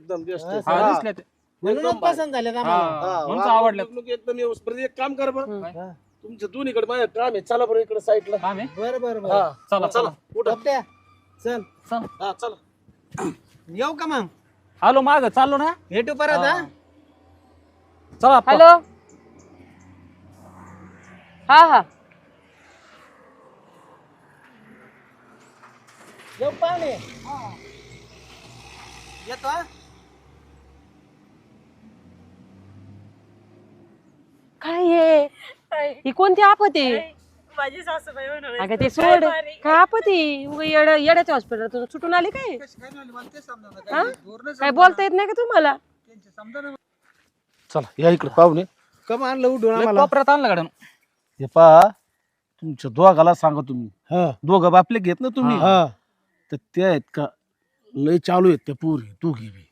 एकदम बेस्ट हा, दिसल्या ते. म्हणूनच पसंत झाले आम्हाला. म्हणून आवडलं. एकदम व्यवस्थित. एक काम कर बरं हा. तुमच्या दोन्हीकडे माझं काम आहे चला बरं इकडे साईडला काम आहे. बरं बरं हा बरं चला चला उठा पप्प्या, चल चल. हा चला येऊ का मग आलो माग चाललो ना. भेटू परत हा चला आप्पा. हॅलो हा हा येऊ पाहुणे येतो हा काय हे ही कोणती आपत आहे माझी सासूबाई म्हणून अगं ते सोड काय आपत आहे उगा येड्याच्या हॉस्पिटल सुटून आली काय हा? काय बोलता येत नाही का तुम्हाला चला या इकडे पाहुणे कम आणलं उठून लय आम्हाला कोपऱ्यात आणलं गाड्या. हे पहा तुमच्या दोघाला सांगा तुम्ही हा दोघं बापले घेत ना तुम्ही हा तर ते आहेत का लय चालू आहेत त्या पुरी दोघी बी